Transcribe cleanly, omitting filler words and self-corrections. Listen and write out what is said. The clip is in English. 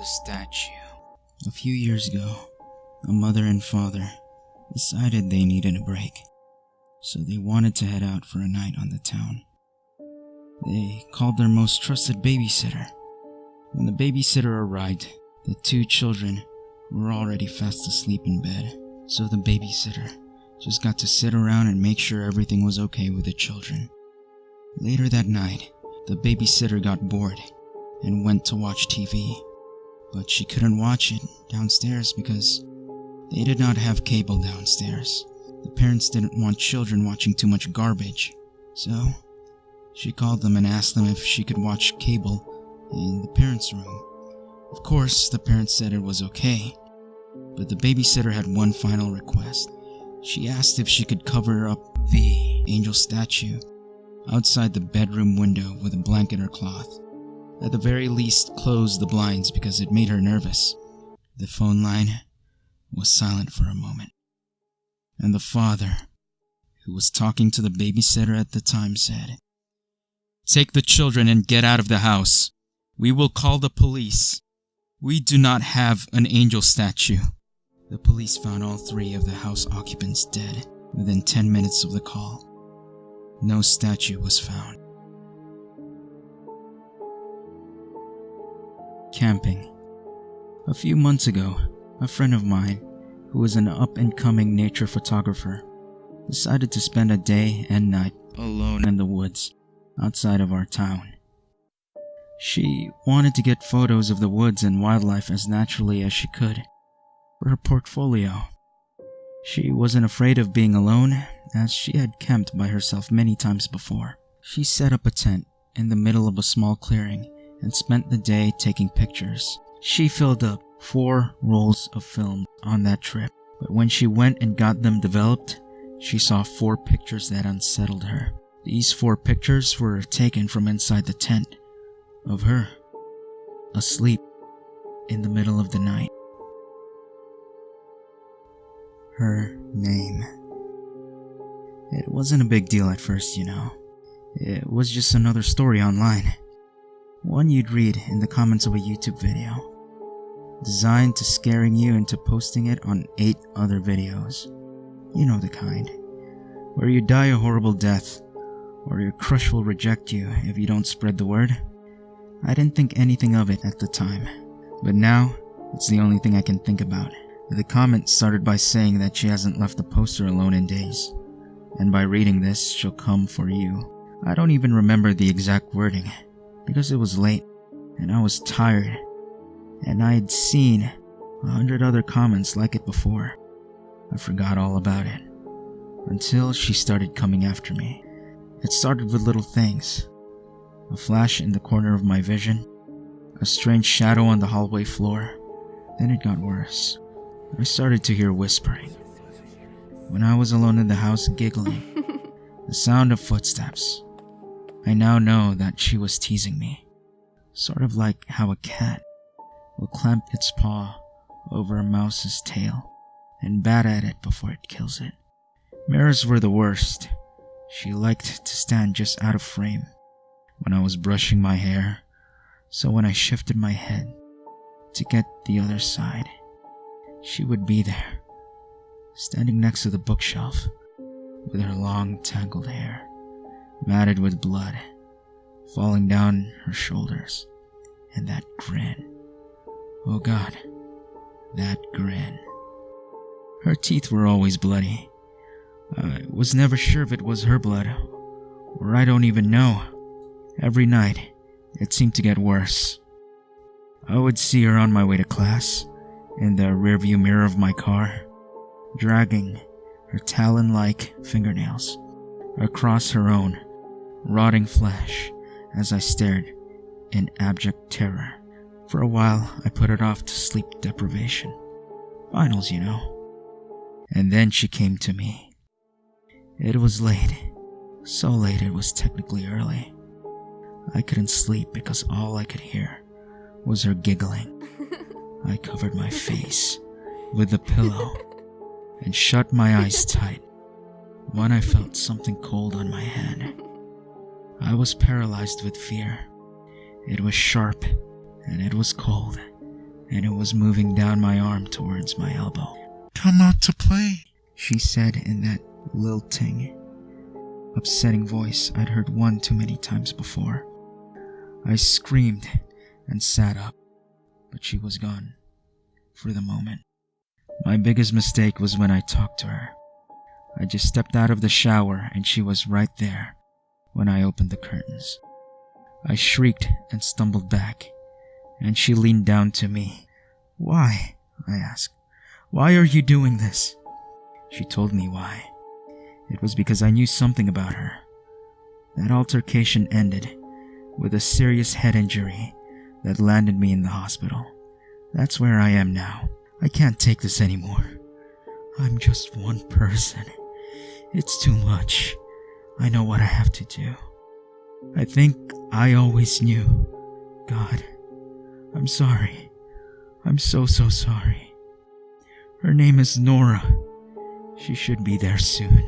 the statue. A few years ago, a mother and father decided they needed a break, so they wanted to head out for a night on the town. They called their most trusted babysitter. When the babysitter arrived, the two children were already fast asleep in bed, so the babysitter just got to sit around and make sure everything was okay with the children. Later that night, the babysitter got bored and went to watch TV, but she couldn't watch it downstairs because they did not have cable downstairs. The parents didn't want children watching too much garbage, so she called them and asked them if she could watch cable in the parents' room. Of course, the parents said it was okay, but the babysitter had one final request. She asked if she could cover up the angel statue outside the bedroom window with a blanket or cloth. At the very least, close the blinds because it made her nervous. The phone line was silent for a moment, and the father, who was talking to the babysitter at the time, said, "Take the children and get out of the house. We will call the police. We do not have an angel statue." The police found all three of the house occupants dead within 10 minutes of the call. No statue was found. Camping. A few months ago, a friend of mine, who is an up-and-coming nature photographer, decided to spend a day and night alone in the woods outside of our town. She wanted to get photos of the woods and wildlife as naturally as she could for her portfolio. She wasn't afraid of being alone, as she had camped by herself many times before. She set up a tent in the middle of a small clearing and spent the day taking pictures. She filled up 4 rolls of film on that trip, but when she went and got them developed, she saw 4 pictures that unsettled her. These 4 pictures were taken from inside the tent, of her, asleep in the middle of the night. Her name. It wasn't a big deal at first, you know. It was just another story online. One you'd read in the comments of a YouTube video, designed to scaring you into posting it on 8 other videos. You know the kind, where you die a horrible death, or your crush will reject you if you don't spread the word. I didn't think anything of it at the time, but now it's the only thing I can think about. The comment started by saying that she hasn't left the poster alone in days, and by reading this, she'll come for you. I don't even remember the exact wording, because it was late, and I was tired, and I had seen 100 other comments like it before. I forgot all about it, until she started coming after me. It started with little things. A flash in the corner of my vision, a strange shadow on the hallway floor. Then it got worse. I started to hear whispering. When I was alone in the house giggling, the sound of footsteps. I now know that she was teasing me, sort of like how a cat will clamp its paw over a mouse's tail and bat at it before it kills it. Mirrors were the worst. She liked to stand just out of frame when I was brushing my hair, so when I shifted my head to get the other side, she would be there, standing next to the bookshelf with her long tangled hair, matted with blood, falling down her shoulders, and that grin. Oh God, that grin. Her teeth were always bloody. I was never sure if it was her blood, or I don't even know. Every night, it seemed to get worse. I would see her on my way to class, in the rearview mirror of my car, dragging her talon-like fingernails across her own rotting flesh as I stared in abject terror. For a while, I put it off to sleep deprivation. Finals, you know. And then she came to me. It was late, so late it was technically early. I couldn't sleep because all I could hear was her giggling. I covered my face with the pillow and shut my eyes tight when I felt something cold on my hand. I was paralyzed with fear. It was sharp and it was cold, and it was moving down my arm towards my elbow. "Come out to play," she said in that lilting, upsetting voice I'd heard one too many times before. I screamed and sat up, but she was gone, for the moment. My biggest mistake was when I talked to her. I just stepped out of the shower and she was right there when I opened the curtains. I shrieked and stumbled back, and she leaned down to me. "Why?" I asked. "Why are you doing this?" She told me why. It was because I knew something about her. That altercation ended with a serious head injury that landed me in the hospital. That's where I am now. I can't take this anymore. I'm just one person. It's too much. I know what I have to do. I think I always knew. God, I'm sorry. I'm so sorry. Her name is Nora. She should be there soon.